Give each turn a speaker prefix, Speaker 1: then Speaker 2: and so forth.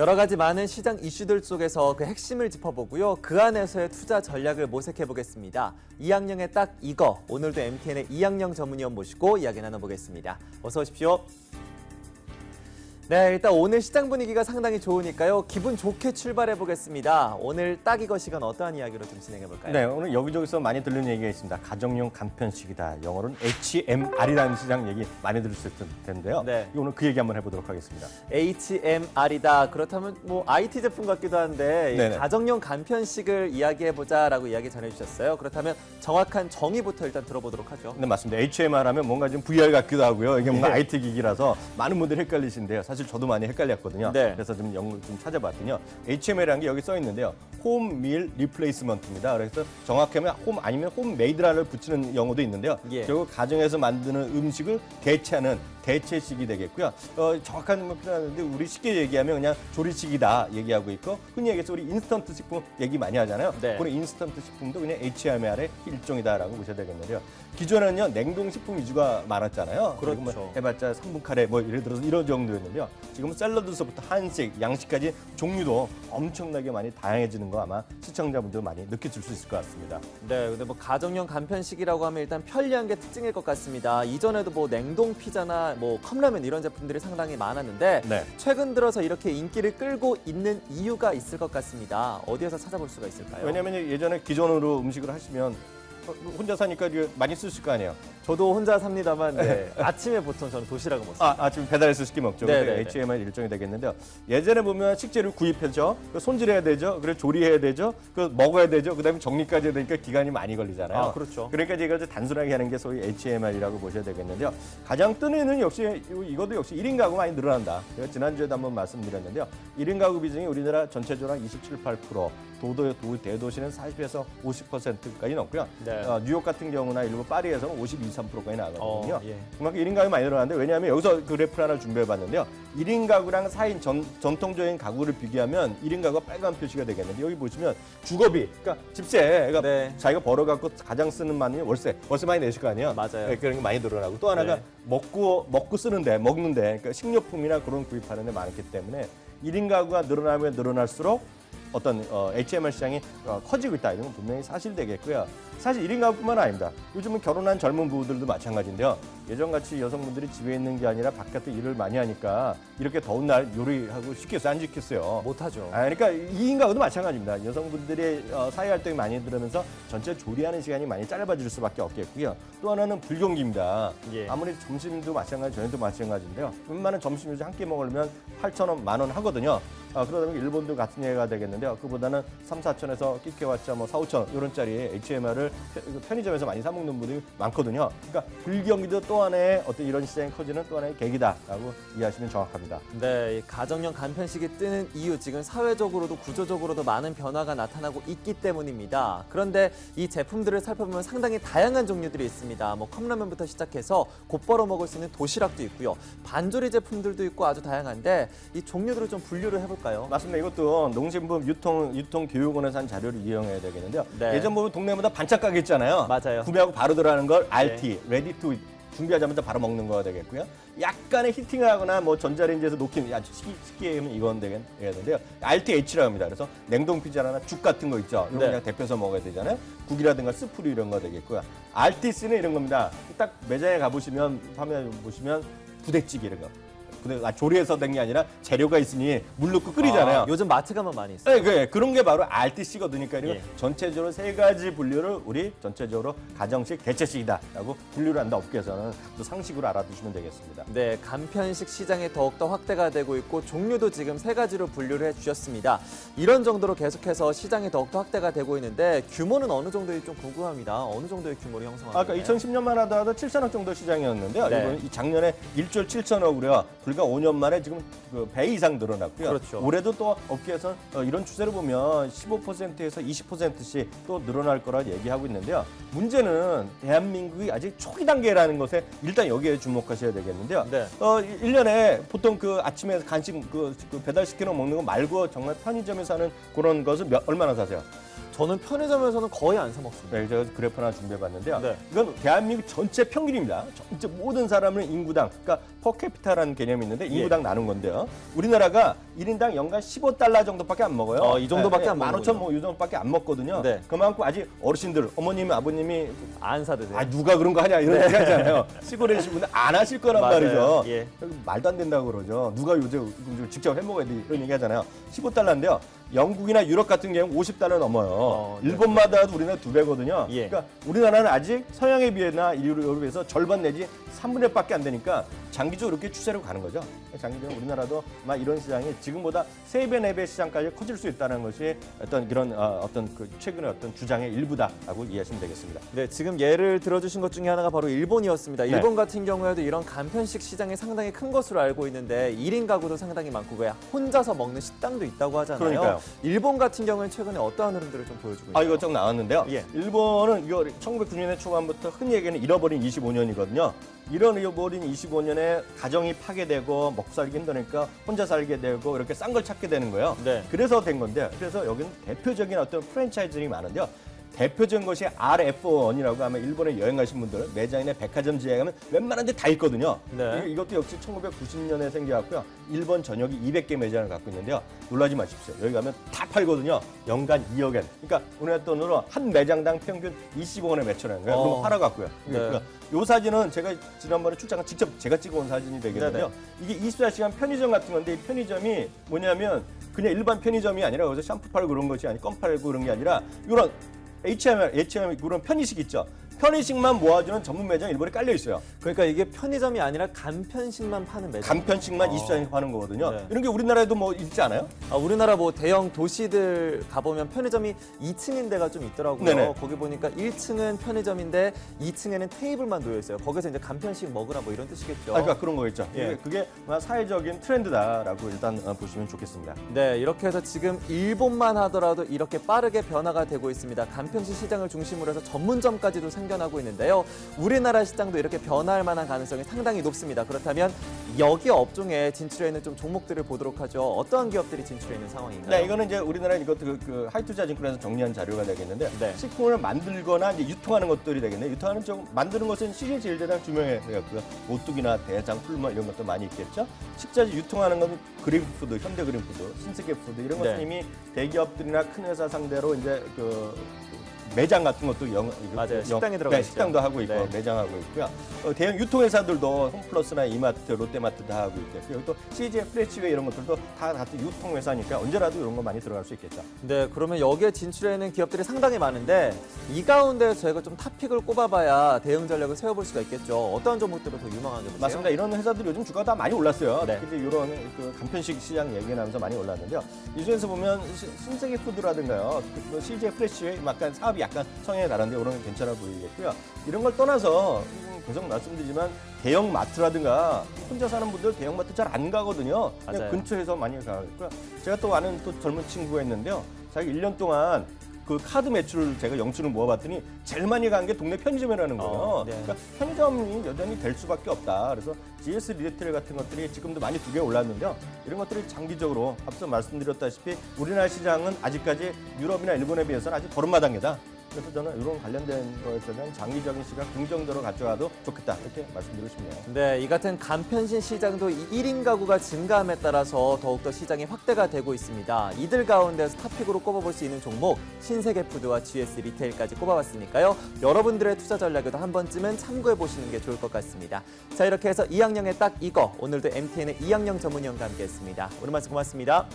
Speaker 1: 여러 가지 많은 시장 이슈들 속에서 그 핵심을 짚어보고요. 그 안에서의 투자 전략을 모색해보겠습니다. 이학영의 딱 이거, 오늘도 MTN의 이학영 전문위원 모시고 이야기 나눠보겠습니다. 어서 오십시오. 네, 일단 오늘 시장 분위기가 상당히 좋으니까요. 기분 좋게 출발해보겠습니다. 오늘 딱 이거 시간 어떠한 이야기로 좀 진행해볼까요?
Speaker 2: 네, 오늘 여기저기서 많이 들리는 얘기가 있습니다. 가정용 간편식이다. 영어로는 HMR이라는 시장 얘기 많이 들으실 텐데요.
Speaker 1: 네.
Speaker 2: 오늘 그 얘기 한번 해보도록 하겠습니다.
Speaker 1: HMR이다. 그렇다면 뭐 IT 제품 같기도 한데
Speaker 2: 네네.
Speaker 1: 가정용 간편식을 이야기해보자라고 이야기 전해주셨어요. 그렇다면 정확한 정의부터 일단 들어보도록 하죠.
Speaker 2: 네, 맞습니다. HMR 하면 뭔가 좀 VR 같기도 하고요. 이게 뭔가
Speaker 1: 네.
Speaker 2: IT 기기라서 많은 분들이 헷갈리신데요. 사실 저도 많이 헷갈렸거든요.
Speaker 1: 네.
Speaker 2: 그래서 좀 영어를 좀 찾아봤더니요. HMR이라는 게 여기 써 있는데요. 홈 밀 리플레이스먼트입니다. 그래서 정확하면 홈 아니면 홈메이드라를 붙이는 영어도 있는데요.
Speaker 1: 예.
Speaker 2: 결국 가정에서 만드는 음식을 대체하는 대체식이 되겠고요. 정확한 뭐 필요한데 우리 쉽게 얘기하면 그냥 조리식이다 얘기하고 있고 흔히 얘기해서 우리 인스턴트 식품 얘기 많이 하잖아요.
Speaker 1: 네.
Speaker 2: 그런 인스턴트 식품도 그냥 HMR의 일종이다라고 보셔야 되겠는데요. 기존에는요 냉동식품 위주가 많았잖아요.
Speaker 1: 그렇죠.
Speaker 2: 그리고 뭐 해봤자 3분 카레 뭐 예를 들어서 이런 정도였는데요. 지금은 샐러드서부터 한식, 양식까지 종류도 엄청나게 많이 다양해지는 거 아마 시청자분들 많이 느끼실 수 있을 것 같습니다.
Speaker 1: 네, 근데 뭐 가정용 간편식이라고 하면 일단 편리한 게 특징일 것 같습니다. 이전에도 뭐 냉동 피자나 뭐 컵라면 이런 제품들이 상당히 많았는데
Speaker 2: 네.
Speaker 1: 최근 들어서 이렇게 인기를 끌고 있는 이유가 있을 것 같습니다. 어디에서 찾아볼 수가 있을까요?
Speaker 2: 왜냐하면 예전에 기존으로 음식을 하시면 혼자 사니까 이게 많이 쓰실 거 아니에요.
Speaker 1: 저도 혼자 삽니다만 네. 아침에 보통 저는 도시락을 먹습니다.
Speaker 2: 아침 배달해서 시켜 먹죠.
Speaker 1: 네,
Speaker 2: 근데
Speaker 1: 네,
Speaker 2: HMR 일종이 되겠는데요. 예전에 보면 식재료 구입해죠. 손질해야 되죠. 그리고 조리해야 되죠. 그 먹어야 되죠. 그다음에 정리까지 해야 되니까 기간이 많이 걸리잖아요.
Speaker 1: 아, 그렇죠.
Speaker 2: 그러니까 이걸 이제 단순하게 하는 게 소위 HMR이라고 보셔야 되겠는데요. 가장 뜨는 역시 이것도 역시 1인 가구 많이 늘어난다. 제가 지난주에도 한번 말씀드렸는데요. 1인 가구 비중이 우리나라 전체적으로 한 27, 8%, 대도시는 40에서 50%까지 넘고요.
Speaker 1: 네.
Speaker 2: 뉴욕 같은 경우나 일부 파리에서는 52, 3%까지 나가거든요.
Speaker 1: 예.
Speaker 2: 그만큼 1인 가구 많이 늘어나는데 왜냐하면 여기서 그래프 하나 준비해봤는데요. 1인 가구랑 4인 전통적인 가구를 비교하면 1인 가구가 빨간 표시가 되겠는데 여기 보시면 주거비, 그러니까 집세, 그러니까
Speaker 1: 네.
Speaker 2: 자기가 벌어갖고 가장 쓰는 많이 월세 많이 내실 거 아니에요.
Speaker 1: 맞아요.
Speaker 2: 네, 그런 게 많이 늘어나고 또 하나가
Speaker 1: 네.
Speaker 2: 먹고 쓰는데 먹는데 그러니까 식료품이나 그런 구입하는 데 많기 때문에 1인 가구가 늘어나면 늘어날수록 어떤 HMR 시장이 커지고 있다. 이런 건 분명히 사실되겠고요. 사실 1인 가구뿐만 아닙니다. 요즘은 결혼한 젊은 부부들도 마찬가지인데요. 예전같이 여성분들이 집에 있는 게 아니라 바깥에 일을 많이 하니까 이렇게 더운 날 요리하고 쉽겠어요? 안 쉽겠어요?
Speaker 1: 못하죠.
Speaker 2: 그러니까 2인 가구도 마찬가지입니다. 여성분들이 사회활동이 많이 들으면서 전체 조리하는 시간이 많이 짧아질 수밖에 없겠고요. 또 하나는 불경기입니다.
Speaker 1: 예.
Speaker 2: 아무리 점심도 마찬가지, 저녁도 마찬가지인데요. 웬만한 점심 요즘 한 끼 먹으면 8,000원, 10,000원 하거든요. 그러다 보니 일본도 같은 예가 되겠는데요. 그보다는 3, 4천에서 끼켜봤자 뭐 4, 5천 이런 짜리 HMR을 편의점에서 많이 사 먹는 분들이 많거든요. 그러니까 불경기도 또 하나의 어떤 이런 시장이 커지는 또 하나의 계기다라고 이해하시면 정확합니다.
Speaker 1: 네, 이 가정용 간편식이 뜨는 이유, 지금 사회적으로도 구조적으로도 많은 변화가 나타나고 있기 때문입니다. 그런데 이 제품들을 살펴보면 상당히 다양한 종류들이 있습니다. 뭐 컵라면부터 시작해서 곧바로 먹을 수 있는 도시락도 있고요. 반조리 제품들도 있고 아주 다양한데 이 종류들을 좀 분류를 해볼까요?
Speaker 2: 맞습니다. 이것도 농심부 유통교육원에서 한 자료를 이용해야 되겠는데요.
Speaker 1: 네.
Speaker 2: 예전 보면 동네마다 반찬 가게 있잖아요.
Speaker 1: 맞아요.
Speaker 2: 구매하고 바로 들어가는 걸 RT, Ready to Eat. 준비하자마자 바로 먹는 거가 되겠고요. 약간의 히팅을 하거나 뭐 전자레인지에서 녹히는 아주 쉽게 하면 이건 되겠는데요. RTH라고 합니다. 그래서 냉동 피자나 죽 같은 거 있죠. 이런 거
Speaker 1: 네.
Speaker 2: 그냥 데펴서 먹어야 되잖아요. 국이라든가 스프류 이런 거 되겠고요. RTC는 이런 겁니다. 딱 매장에 가보시면 화면에 보시면 부대찌개 이런 거. 조리해서 된 게 아니라 재료가 있으니 물 넣고 끓이잖아요.
Speaker 1: 요즘 마트 가면 많이 있어요.
Speaker 2: 네, 그런 게 바로 RTC거든요. 그러니까
Speaker 1: 예.
Speaker 2: 전체적으로 세 가지 분류를 우리 전체적으로 가정식, 대체식이다라고 분류를 한다. 업계에서는 또 상식으로 알아두시면 되겠습니다.
Speaker 1: 네, 간편식 시장이 더욱더 확대가 되고 있고 종류도 지금 세 가지로 분류를 해주셨습니다. 이런 정도로 계속해서 시장이 더욱더 확대가 되고 있는데 규모는 어느 정도인지 좀 궁금합니다. 어느 정도의 규모를 형성하고
Speaker 2: 아까
Speaker 1: 있나요?
Speaker 2: 2010년만 하더라도 7천억 정도 시장이었는데요.
Speaker 1: 네.
Speaker 2: 이번 작년에 1조 7천억으로요. 불과 5년 만에 지금 그 배 이상 늘어났고요.
Speaker 1: 그렇죠.
Speaker 2: 올해도 또 업계에서 이런 추세를 보면 15%에서 20%씩 또 늘어날 거라 얘기하고 있는데요. 문제는 대한민국이 아직 초기 단계라는 것에 일단 여기에 주목하셔야 되겠는데요.
Speaker 1: 네.
Speaker 2: 1년에 보통 그 아침에 간식 그 배달시켜 먹는 거 말고 정말 편의점에서 하는 그런 것을 얼마나 사세요?
Speaker 1: 저는 편의점에서는 거의 안 사 먹습니다.
Speaker 2: 네, 제가 그래프 하나 준비해봤는데요.
Speaker 1: 네.
Speaker 2: 이건 대한민국 전체 평균입니다. 전체 모든 사람을 인구당, 그러니까 퍼캐피타라는 개념이 있는데 인구당 나눈 건데요. 우리나라가 1인당 연간 15달러 정도밖에 안 먹어요.
Speaker 1: 이 정도밖에 안 먹는군요.
Speaker 2: 15,000 뭐 이 정도밖에 안 먹거든요.
Speaker 1: 네.
Speaker 2: 그만큼 아직 어르신들, 어머님, 아버님이
Speaker 1: 안 사드세요?
Speaker 2: 아 누가 그런 거 하냐 이런 얘기 하잖아요. 시골에 계신 분들 안 하실 거란
Speaker 1: 맞아요.
Speaker 2: 말이죠.
Speaker 1: 예.
Speaker 2: 말도 안 된다고 그러죠. 누가 요즘 직접 해 먹어야 돼 이런 얘기 하잖아요. 15달러인데요. 영국이나 유럽 같은 경우는 50달러 넘어요.
Speaker 1: 네.
Speaker 2: 일본마다 도 우리나라 2배거든요.
Speaker 1: 예.
Speaker 2: 그러니까 우리나라는 아직 서양에 비해나 유럽에 비해서 절반 내지 3분의 1밖에 안 되니까 장기적으로 이렇게 추세로 가는 거죠. 장기적으로 우리나라도 아마 이런 시장이 지금보다 3배, 4배 시장까지 커질 수 있다는 것이 어떤 이런 어떤 그 최근의 어떤 주장의 일부다라고 이해하시면 되겠습니다.
Speaker 1: 네, 지금 예를 들어주신 것 중에 하나가 바로 일본이었습니다.
Speaker 2: 네.
Speaker 1: 일본 같은 경우에도 이런 간편식 시장이 상당히 큰 것으로 알고 있는데 1인 가구도 상당히 많고 그야 혼자서 먹는 식당도 있다고 하잖아요.
Speaker 2: 그러니까요.
Speaker 1: 일본 같은 경우는 최근에 어떠한 흐름들을 좀 보여주고 있나요?
Speaker 2: 이거 좀 나왔는데요.
Speaker 1: 예.
Speaker 2: 일본은 이거 1990년대 초반부터 흔히 얘기하는 잃어버린 25년이거든요. 이런 잃어버린 25년에 가정이 파괴되고 먹고 살기 힘드니까 혼자 살게 되고 이렇게 싼 걸 찾게 되는 거예요.
Speaker 1: 네.
Speaker 2: 그래서 된 건데, 그래서 여기는 대표적인 어떤 프랜차이즈들이 많은데요. 대표적인 것이 RF1이라고 하면 일본에 여행 가신 분들 매장이나 백화점 지하에 가면 웬만한 데 다 있거든요.
Speaker 1: 네.
Speaker 2: 이것도 역시 1990년에 생겨갖고요. 일본 전역이 200개 매장을 갖고 있는데요. 놀라지 마십시오. 여기 가면 다 팔거든요. 연간 2억 엔. 그러니까 우리나라 돈으로 한 매장당 평균 25억 원에 매출하는 거예요. 그럼 팔아갖고요.
Speaker 1: 네.
Speaker 2: 그러니까 이 사진은 제가 지난번에 출장을 직접 제가 찍어온 사진이 되겠는데요. 이게 24시간 편의점 같은 건데 이 편의점이 뭐냐면 그냥 일반 편의점이 아니라 여기서 샴푸 팔고 그런 것이 아니고 껌 팔고 그런 게 아니라 이런 H&M 그런 편의식 있죠. 편의식만 모아주는 전문 매장 일본에 깔려 있어요.
Speaker 1: 그러니까 이게 편의점이 아니라 간편식만 파는 매장.
Speaker 2: 간편식만 24시간 파는 거거든요.
Speaker 1: 네.
Speaker 2: 이런 게 우리나라에도 뭐 있지 않아요?
Speaker 1: 우리나라 뭐 대형 도시들 가보면 편의점이 2층인 데가 좀 있더라고요.
Speaker 2: 네네.
Speaker 1: 거기 보니까 1층은 편의점인데 2층에는 테이블만 놓여 있어요. 거기서 이제 간편식 먹으라 뭐 이런 뜻이겠죠.
Speaker 2: 그러니까 그런 거겠죠.
Speaker 1: 예.
Speaker 2: 그게 사회적인 트렌드다라고 일단 보시면 좋겠습니다.
Speaker 1: 네, 이렇게 해서 지금 일본만 하더라도 이렇게 빠르게 변화가 되고 있습니다. 간편식 시장을 중심으로 해서 전문점까지도 생겨나고 있는데요. 우리나라 시장도 이렇게 변화할 만한 가능성이 상당히 높습니다. 그렇다면 여기 업종에 진출해 있는 좀 종목들을 보도록 하죠. 어떠한 기업들이 진출해 있는 상황인가요?
Speaker 2: 네, 이거는 이제 우리나라 이것도 그 하이투자증권에서 정리한 자료가 되겠는데
Speaker 1: 네.
Speaker 2: 식품을 만들거나 이제 유통하는 것들이 되겠네요. 유통하는 쪽 만드는 것은 CJ 제일제당 주명해고요. 오뚜기나 대장, 풀마 이런 것도 많이 있겠죠. 식자재 유통하는 건 그린푸드, 현대그린푸드, 신세계푸드 이런 것은
Speaker 1: 네.
Speaker 2: 이미 대기업들이나 큰 회사 상대로 이제 매장 같은 것도
Speaker 1: 맞아요. 식당에 들어가
Speaker 2: 네,
Speaker 1: 있죠.
Speaker 2: 식당도 하고 있고
Speaker 1: 네.
Speaker 2: 매장하고 있고요. 대형 유통회사들도 홈플러스나 이마트, 롯데마트 다 하고 있고 그리고 또 CJ 프레시웨이 이런 것들도 다 같은 유통회사니까 언제라도 이런 거 많이 들어갈 수 있겠죠.
Speaker 1: 네, 그러면 여기에 진출해 있는 기업들이 상당히 많은데 이 가운데서 저희가 좀 탑픽을 꼽아봐야 대응 전략을 세워볼 수가 있겠죠. 어떤 종목들을 더 유망하게 보세요?
Speaker 2: 맞습니다. 이런 회사들이 요즘 주가가 다 많이 올랐어요.
Speaker 1: 네.
Speaker 2: 특히 이제 이런 그 간편식 시장 얘기하면서 많이 올랐는데요. 이 중에서 보면 신세계 푸드라든가요, CJ 프레시웨이 약간 사업이 약간 성향이 다른데 이런 게 괜찮아 보이겠고요. 이런 걸 떠나서 계속 말씀드리지만 대형 마트라든가 혼자 사는 분들 대형 마트 잘 안 가거든요. 그냥
Speaker 1: 맞아요.
Speaker 2: 근처에서 많이 가고요. 제가 또 아는 또 젊은 친구가 있는데요. 자기 1년 동안 그 카드 매출을 제가 영수를 모아봤더니 제일 많이 간 게 동네 편의점이라는 거예요.
Speaker 1: 네.
Speaker 2: 그러니까 편의점이 여전히 될 수밖에 없다. 그래서 GS 리테일 같은 것들이 지금도 많이 두 개 올랐는데요. 이런 것들이 장기적으로 앞서 말씀드렸다시피 우리나라 시장은 아직까지 유럽이나 일본에 비해서는 아직 걸음마당이다. 그래서 저는 이런 관련된 것에 대한 장기적인 시각 긍정적으로 가져가도 좋겠다. 이렇게 말씀드리고 싶네요.
Speaker 1: 네, 이 같은 간편식 시장도 이 1인 가구가 증가함에 따라서 더욱더 시장이 확대가 되고 있습니다. 이들 가운데서 탑픽으로 꼽아볼 수 있는 종목 신세계푸드와 GS 리테일까지 꼽아봤으니까요. 여러분들의 투자 전략에도 한 번쯤은 참고해보시는 게 좋을 것 같습니다. 자, 이렇게 해서 이학영의 딱 이거 오늘도 MTN의 이학영 전문위원과 함께했습니다. 오늘 말씀 고맙습니다.